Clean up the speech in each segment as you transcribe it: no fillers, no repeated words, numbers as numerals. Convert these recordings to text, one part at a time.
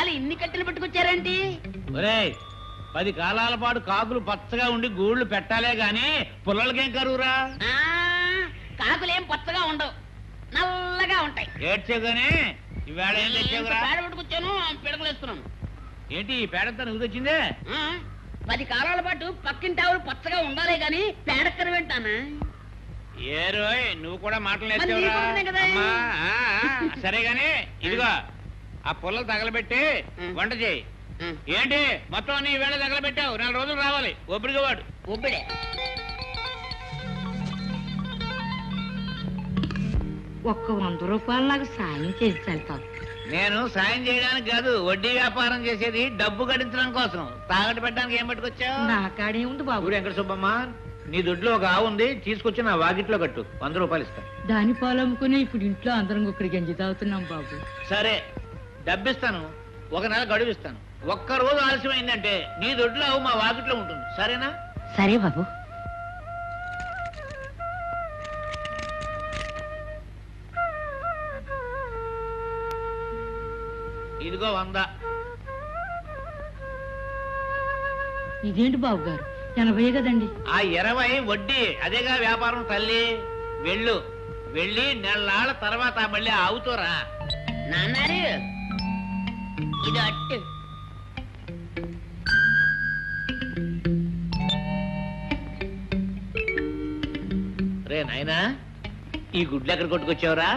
ఇవాళ ఇన్ని కట్టెలు పట్టుకొచ్చారేంటి? ఒరేయ్ 10 కాలాల పాటు కాకులు పచ్చగా ఉండి గూళ్ళు పెట్టాలే గాని పుల్లలకేం కరువురా? కాకులేం పచ్చగా ఉండవు, నల్లగా ఉంటాయి. ఏడ్చేగానే ఇవాళ ఏం తెచ్చావురా? పేడ పట్టుకొచ్చాను, పిడకలు వేస్తున్నాను. ఏంటి ఈ పేడంతా నువ్వు తెచ్చిందే? 10 కాలాల పాటు పక్కింటి ఆవులు పచ్చగా ఉండాలి గాని పేడక్కర వింటానా? ఏ రోయ్ నువ్వు కూడా మాటలు నేర్చావురా? సరే గాని ఇదిగో ఆ పుల్లలు తగలబెట్టి వంట చేయి. ఏంటి మొత్తం అన్ని ఈవేళ తగలబెట్టావు? 4 రోజులు రావాలి. ఒబ్బడిగా వాడు ఒబ్బిడే. ఒక్క 100 రూపాయలు నాకు సాయం చేసి వెళ్తాను. నేను సాయం చేయడానికి కాదు, వడ్డీ వ్యాపారం చేసేది డబ్బు గడించడం కోసం. తాగట్టు పెట్టడానికి ఏం పట్టుకొచ్చావు? నా కాడే ఉంది బాబు. వెంకట సుబ్బమ్మ, నీ దొడ్లో ఒక ఆవు ఉంది, తీసుకొచ్చి నా వాకిట్లో కట్టు. 100 రూపాయలు ఇస్తా. దాని పాలు అమ్ముకుని ఇప్పుడు ఇంట్లో అందరం ఒకటి గంజి తాగుతున్నాం బాబు. సరే డబ్బిస్తాను, 1 నెల గడువు ఇస్తాను. 1 రోజు ఆలస్యమైందంటే నీ దొడ్లో ఆవు మా వాకిట్లో ఉంటుంది. సరేనా? సరే బాబు. ఇదిగో 100. ఇదేంటి బాబు గారు, 80 కదండి. ఆ 20 వడ్డీ. అదేగా వ్యాపారం తల్లి. వెళ్ళు, వెళ్ళి నెలనాళ్ళ తర్వాత మళ్ళీ ఆవుతోరా. నాన్నారు ఇది అట్టు. రే నాయనా, ఈ గుడ్లు ఎక్కడ కొట్టుకొచ్చావురా?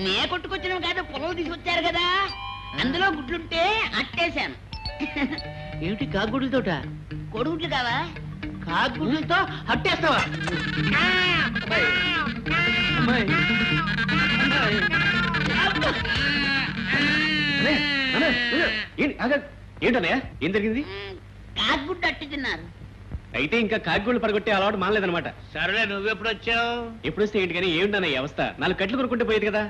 నే కొట్టుకొచ్చినాం కాదు, పొలం తీసుకొచ్చారు కదా, అందులో గుడ్లుంటే అట్టేశాను. ఏమిటి కాకుగుడ్లతోట? కొడుగుడ్లు కావా? కాకుగుడ్లతో అట్టేస్తావా? ఏంటన్నయ్య ఏం జరిగింది? కాకుగుడ్డు అట్టు తిన్నారు. అయితే ఇంకా కాకిగూళ్ళు పడగొట్టే అలవాటు మానలేదన్నమాట. సరేలే, నువ్వెప్పుడు వచ్చావు? ఎప్పుడు వస్తే ఏంటి కానీ ఏమిటన్నయ్య అవస్థ? 4 కట్లు కొనుక్కుంటే పోయేది కదా.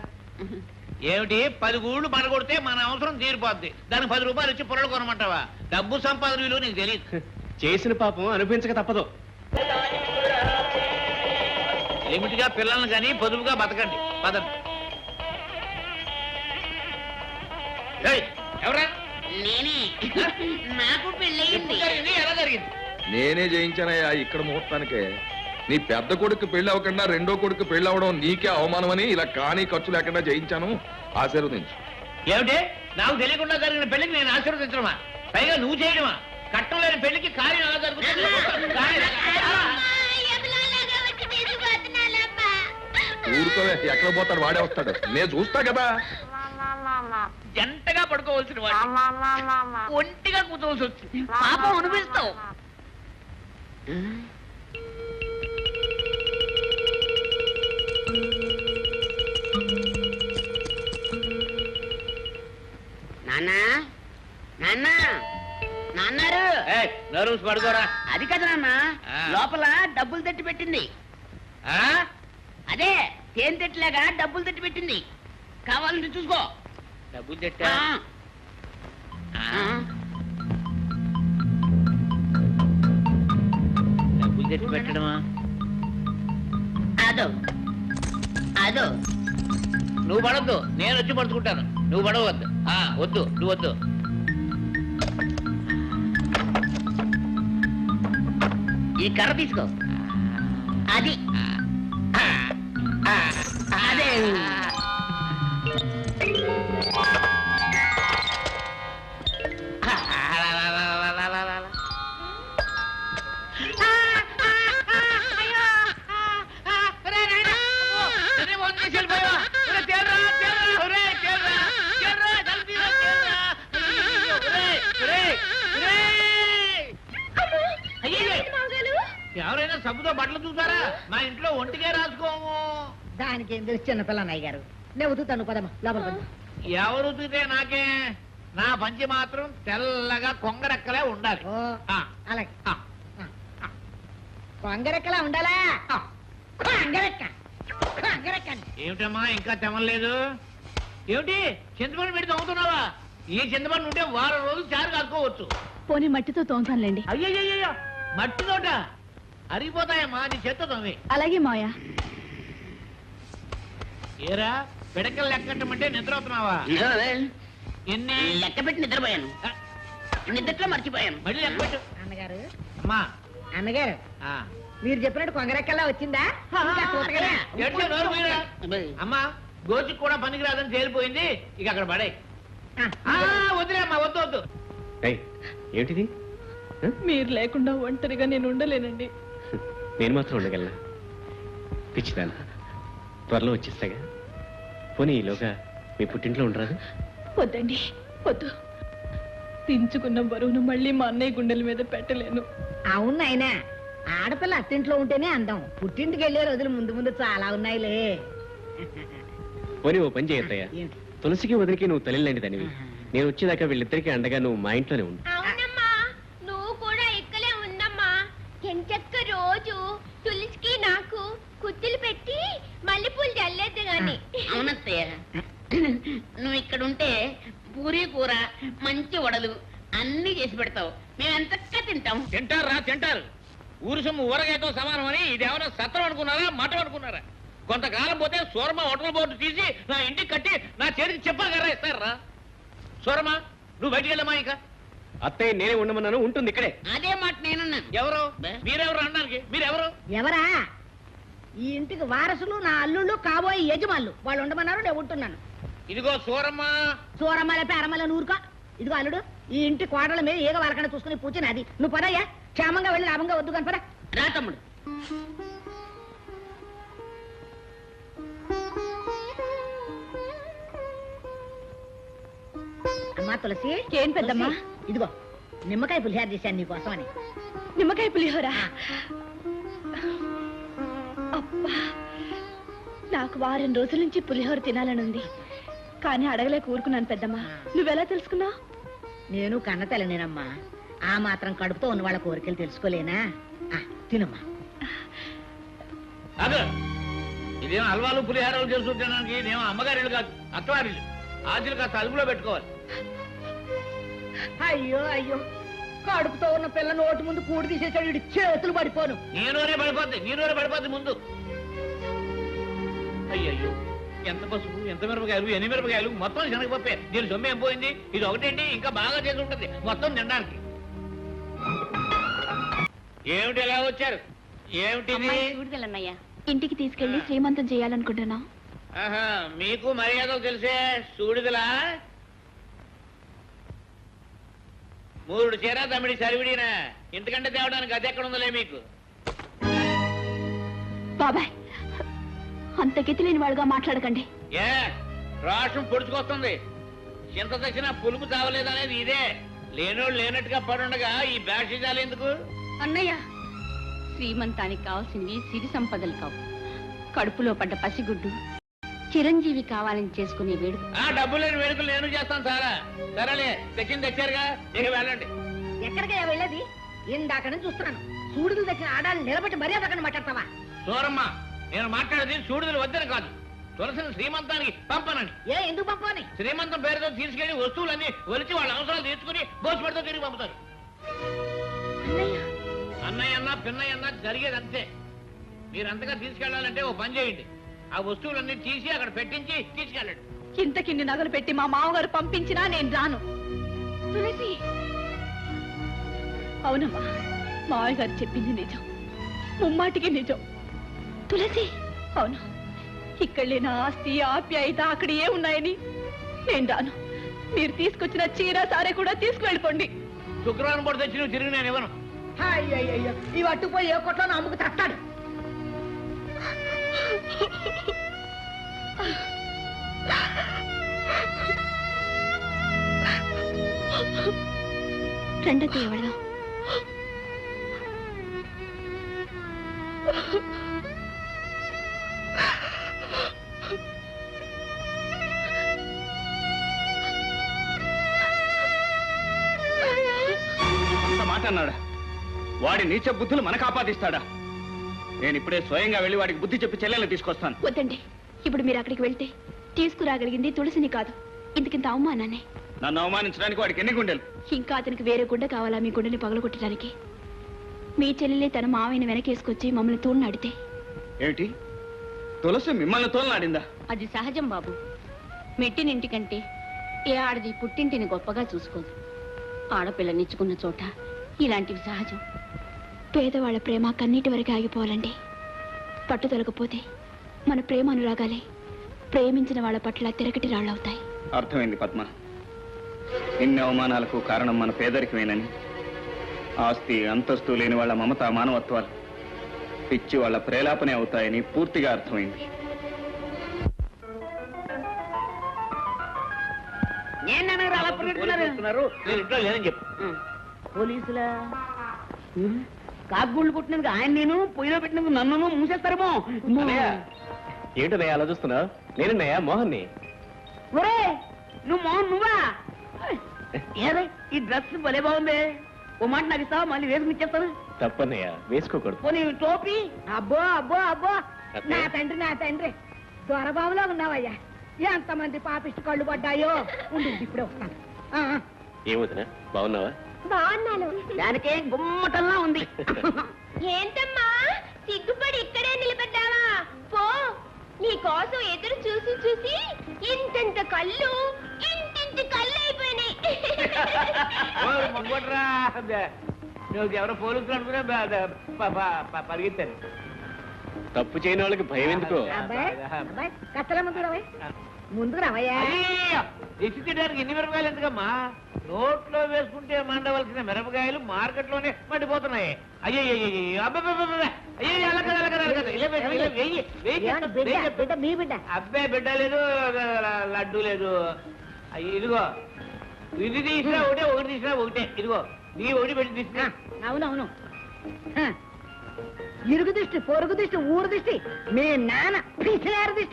ఏమిటి 10 గూళ్ళు పడగొడితే మన అవసరం తీరిపోద్ది. దానికి 10 రూపాయలు ఇచ్చి పొరలు కొనమంటావా? డబ్బు సంపాదన విలువ నీకు తెలియదు. చేసిన పాపం అనుభవించక తప్పదు. లిమిట్ గా పిల్లల్ని కానీ పొదుపుగా బతకండి. పదండి. ఎవరా? నేనే. నాకు పెళ్ళయింది. ఎలా జరిగింది? నేనే జయించానయ్యా ఇక్కడ ముహూర్తానికే. నీ పెద్ద కొడుకు పెళ్లి అవ్వకుండా రెండో కొడుకు పెళ్లి అవ్వడం నీకే అవమానమని ఇలా కానీ ఖర్చు లేకుండా జయించాను. ఆశీర్వదించు. ఏమిటి నాకు తెలియకుండా జరిగిన పెళ్లికి నేను ఆశీర్వదించడమా? పైగా నువ్వు చేయడమా? కట్టం లేని పెళ్లికి కార్యం ఎలా జరుగుతుంది? ఊరుకోవే, ఎక్కడ పోతాడు వాడే వస్తాడు. నేను చూస్తా కదా. జంటగా పడుకోవాల్సిన వాడు ఒంటిగా కూర్చోవలసి వచ్చింది. పాపం అనిపిస్తావు. నాన్నా, నాన్నా, నాన్నారు. నర్వ్స్ పడుకోరా. అది కదా నాన్న, లోపల డబ్బులు తట్టి పెట్టింది. అదే తేనె తెట్టులాగా డబ్బులు తట్టి పెట్టింది. కావాలంటే చూసుకో. డబ్బులు తెట్టా? డబ్బులు తెచ్చి పెట్టడమా? అదో అదో. నువ్వు పడద్దు, నేను వచ్చి పడుచుకుంటాను. నువ్వు పడవద్దు. వద్దు, నువ్వు వద్దు. ఈ కర్ర తీసుకో. అది అదే. ఎవరైనా సబ్బుతో బట్టలు చూసారా? మా ఇంట్లో ఒంటికే రాసుకోము. దానికి ఏం తెలుసు చిన్నపిల్ల అన్నయ్య గారు. నేను ఉతుకుతాను పదమ్మా, లోపల పద. ఎవరు ఉతికితే నాకే. నా పంచి మాత్రం తెల్లగా కొంగరెక్కలే ఉండాలి. అలాగే కొంగరెక్కలా ఉండాలా? కొంగరెక్క కొంగరెక్క. ఏమిటమ్మా ఇంకా తెమలేదు? ఏమిటి చింతపండు పెట్టి తోముతున్నావా? ఈ చింతపండు ఉంటే 1 వారం రోజులు చారు కాసుకోవచ్చు. పోనీ మట్టితో తోముతానులేండి. అయ్యయ్యో, మట్టితోట అరిగిపోతాయమ్మా. నీ చేత్తో తోమి. అలాగే మావయ్య. ఏరా పిడకలు లెక్కట్టమంటే నిద్ర అవుతున్నావా? ఎన్ని లెక్క పెట్టి నిద్రపోయాను. నిద్రలో మర్చిపోయాను. మళ్ళీ లెక్క పెట్టు. అన్నగారు అమ్మా అన్నగారు మీరు చెప్పినట్టు కొంగరెక్కల్లా వచ్చిందా ఇంకా తూతగలే? ఎట్లా నోరు మీరా? అమ్మా గోచుకు కూడా పనికి రాదని తేలిపోయింది. ఇక అక్కడ పడే. వద్దులే అమ్మా, వద్దు వద్దు. ఏయ్, ఏమిటిది? మీరు లేకుండా ఒంటరిగా నేను ఉండలేనండి. నేను మాత్రం ఉండగలనా? పిచ్చిదానా, త్వరలో వచ్చేస్తాగా. పోనీ ఈలోగా మీ పుట్టింట్లో ఉండరాదు? వద్దండి, వద్దు. దించుకున్న బరువును మళ్ళీ మా అన్నయ్య గుండెల మీద పెట్టలేను. అవును అయినా ఆడపిల్ల అత్తింట్లో ఉంటేనే అందం. పుట్టింటికి వెళ్ళే రోజులు ముందు ముందు చాలా ఉన్నాయిలే. పోనీ ఓ పని చేయొద్దయ్యా, ఏంటి? తులసికి వదిలికి నువ్వు తల్లిలాంటి దానివి. నేను వచ్చేదాకా వీళ్ళిద్దరికీ అండగా నువ్వు మా ఇంట్లోనే ఉండు. అవునమ్మా, నువ్వు కూడా ఇక్కడే ఉండమ్మా. ఎంచక్క రోజు తులసికి నాకు కుత్తులు పెట్టి మల్లెపూలు చల్లేద్దు గాని. అవునత్తయ్య, నువ్వు ఇక్కడ ఉంటే పూరీ కూర, మంచి వడలు అన్ని చేసి పెడతావు. మేము ఎంతగా తింటాం. తింటారా? తింటారు. ఊరు సొమ్ము ఊరగాయతో సమానం అని ఇది ఏమైనా సత్రం అనుకున్నారా, మఠం అనుకున్నారా? కొంతకాలం పోతే సూరమ్మ హోటల్ బోర్డు తీసి నా ఇంటికి కట్టి నా చేతికి చెప్పగలరా ఇస్తారా? సూరమ్మ, నువ్వు బయటికి వెళ్ళమ్మా. ఇక అత్తయ్య నేనే ఉండమన్నాను, ఉంటుంది ఇక్కడే. అదే మాట నేనున్నాను. ఎవరు మీరెవరు అనడానికి? మీరెవరు? ఎవరా? ఈ ఇంటికి వారసులు నా అల్లుళ్ళు, కాబోయే యజమానులు. వాళ్ళు ఉండమన్నారు, నేను ఉంటున్నాను. ఇదిగో సూరమ్మ. సూరమ్మల పేరమ్మల నూరుకో. ఇదిగో అల్లుడు, ఈ ఇంటి కోడల మీద ఏగ వాళ్ళకన్నా చూసుకుని పూచిన అది. నువ్వు పదయ్యా, క్షేమంగా వెళ్ళి లాభంగా వద్దు కని పద. రా తమ్ముడు. అమ్మా తులసి. ఏం పెద్దమ్మా? ఇదిగో నిమ్మకాయ పులిహార చేశాను నీకోసం అని. నిమ్మకాయ పులిహోరా? అబ్బా, నాకు వారం రోజుల నుంచి పులిహోర తినాలనుంది, కానీ అడగలేక ఊరుకున్నాను పెద్దమ్మా. నువ్వెలా తెలుసుకున్నావు? నేను కన్న తల్లినేనమ్మా. ఆ మాత్రం కడుపుతో ఉన్న వాళ్ళ కోరికలు తెలుసుకోలేనా? తినమ్మా. అదే ఇదేమో హల్వాలు పులిహారాలు చేసుకుంటానికి ఇదేమో అమ్మగారిళ్ళు కాదు, అత్తవారిళ్ళు. ఆశలు కాస్త అదుపులో పెట్టుకోవాలి. అయ్యో అయ్యో, కడుపుతో ఉన్న పిల్ల నోటి ముందు కూడి తీసేసాడు. వీడి చేతులు పడిపోను. నీలోనే పడిపోద్ది ముందు. అయ్యయ్యో, ఎంత పసుపు, ఎంత మిరపకాయలు, ఎన్ని మిరపకాయలు, మొత్తం శనగపప్పే. దీని సొమ్ము ఏం పోయింది? ఇది ఒకటేంటి, ఇంకా బాగా చేసి ఉంటుంది మొత్తం తినడానికి. ఏమిటి ఎలా వచ్చారు? ఏమిటిది? చూడగలన్నయ్యా. ఇంటికి తీసుకెళ్లి శ్రీమంతం చేయాలనుకుంటున్నా. ఆహా, మీకు మర్యాదలు తెలిసే సూడిదలా? మూడు చీర తమిడి సరివిడినా, ఇంతకంటే తేవడానికి అది ఎక్కడ ఉందలే మీకు. బాబాయ్, అంత గతి లేని వాడుగా మాట్లాడకండి. ఏ రాష్ట్రం పొడుచుకొస్తుంది. చింత తెచ్చినా పులుపు తావలేదనేది ఇదే. లేనోళ్ళు లేనట్టుగా పడుండగా ఈ బ్యాషిజాలు ఎందుకు? అన్నయ్య, శ్రీమంతానికి కావాల్సింది సిరి సంపదలు కావు, కడుపులో పడ్డ పసిగుడ్డు చిరంజీవి కావాలని చేసుకునే వేడుక. ఆ డబ్బు లేని వేడుకలు నేను చేస్తాను సారా. సరేలే, తెచ్చారుగా, ఇక వెళ్ళండి. ఎక్కడికే వెళ్ళేది? ఇందాక నుంచి చూస్తున్నాను. సూడులు తెచ్చిన ఆడాలు నిలబెట్టి మర్యాద అక్కడ మాట్లాడతావా? సూరమ్మ, నేను మాట్లాడేది సూడుదలు వద్దని కాదు, తులసిని శ్రీమంతానికి పంపనండి. ఎందుకు పంపని? శ్రీమంతం పేరుతో తీసుకెళ్లి వస్తువులన్నీ ఒలిచి వాళ్ళ అవసరాలు తీర్చుకుని భోజపడితో తిరిగి పంపుతారు. అన్నయ్య అన్నా పిన్నయ్య అన్నా జరిగేది అంతే. మీరంతగా తీసుకెళ్లాలంటే ఓ పని చేయండి, ఆ వస్తువులన్నీ తీసి అక్కడ పెట్టించి తీసుకెళ్ళండి. ఇంతకిన్ని నగలు పెట్టి మా మామగారు పంపించినా నేను రాను. తులసి, అవునమ్మా, మావయ్య గారు చెప్పింది నిజం, ముమ్మాటికి నిజం. తులసి, అవును, ఇక్కడ లేని ఆస్తి ఆప్యాయత అక్కడ ఏ ఉన్నాయని నేను రాను. మీరు తీసుకొచ్చిన చీర సారే కూడా తీసుకువెళ్ళిపోండి. శుక్రవారం పూట తెచ్చి నువ్వు తిరిగి నేను ఇవ్వను. అయ్యయ్యో, ఈ అట్టుపోయి ఏ కొట్లో అమ్ముకు తస్తాడు. రెండో ఎవడో అంత మాట అన్నాడా? వాడి నీచ బుద్ధులు మనకు ఆపాదిస్తాడా? నేను ఇప్పుడే స్వయంగా వెళ్ళి వాడికి బుద్ధి చెప్పి చెల్లెలు తీసుకొస్తాను. వద్దండి, ఇప్పుడు మీరు అక్కడికి వెళ్తే తీసుకురాగలిగింది తులసిని కాదు, ఇంతకింత అవమానాన్ని. నన్ను అవమానించడానికి వాడికి ఎన్ని గుండెలు? ఇంకా అతనికి వేరే గుండె కావాలా మీ గుండెని పగలగొట్టడానికి? మీ చెల్లెలే తన మావయ్యని వెనకేసుకొచ్చి మమ్మల్ని తోడునాడితే? ఏమిటి, తులసి మిమ్మల్ని తోలనాడిందా? అది సహజం బాబు. మెట్టినింటికంటే ఏ ఆడది పుట్టింటిని గొప్పగా చూసుకోదు. ఆడపిల్లనిచ్చుకున్న చోట ఇలాంటివి సహజం. పేదవాళ్ళ ప్రేమ కన్నీటి వరకు ఆగిపోవాలండి. పట్టుదలకపోతే మన ప్రేమ అనురాగాలే ప్రేమించిన వాళ్ళ పట్ల తిరగటి రాళ్ళవుతాయి. అర్థమైంది పద్మ. ఇన్ని అవమానాలకు కారణం మన పేదరికమేనని, ఆస్తి అంతస్తు లేని వాళ్ళ మమత మానవత్వాలు పిచ్చి వాళ్ళ ప్రేలాపనే అవుతాయని పూర్తిగా అర్థమైంది. ఇంట్లో లేదని చెప్పు. పోలీసులా కాకుగూళ్ళు కొట్టినందుకు ఆయన నేను పొయ్యిలో పెట్టినందుకు నన్ను మూసేస్తారేమో. ఏంటనయ్యా అలా చూస్తున్నావు? నేనన్నయ్యా మోహన్ని. ఒరే నువ్వు మోహన్ నువ్వా? ఏరే ఈ డ్రెస్ భలే బాగుంది. ఓ మాట నాకు ఇస్తావా? మళ్ళీ వేసుకుని ఇచ్చేస్తాను. తప్పన్నయ్యా, వేసుకోకూడదు. పోనీ టోపీ. అబ్బో అబ్బో అబ్బో నా తండ్రి దొరబాబులో ఉన్నావయ్యా. ఎంతమంది పాపిష్టి కళ్ళు పడ్డాయో. ఉండు ఇప్పుడే వస్తాను. ఏమవుతున్నా, బాగున్నావా? బాగున్నాను. దానికే గుమ్మటంలా ఉంది. ఏంటమ్మా సిగ్గుపడి ఇక్కడే నిలబడ్డావా? పో, నీ కోసం ఎదురు చూసి చూసి ఇంతంత కళ్ళు ఇంటింటి కళ్ళు అయిపోయినాయి. నువ్వు ఎవరో పోలీసులు అనుకునే పరిగెత్తాను. తప్పు చేయని వాళ్ళకి భయం ఎందుకో? అబ్బాయి కత్తల ముందుకు రావయ్యా. దిష్టి తీయడానికి ఎన్ని మిరపకాయలు ఎందుకమ్మా? నోట్లో వేసుకుంటే మండవలసిన మిరపకాయలు మార్కెట్లోనే మండిపోతున్నాయి. అయ్యో బిడ్డ మీ బిడ్డ. అబ్బాయి బిడ్డ లేదు, లడ్డు లేదు. అయ్యి ఇదిగో, ఇది తీసినా ఒకటే, ఒకటి తీసినా ఒకటే. ఇదిగో నీ ఒకటి పెట్టి తీసినా. అవునవును. ఇరుగు దిష్టి, పొరుగు దిష్టి, ఊరు దిష్టి, మీ నాన్న పిసినారు దిష్టి.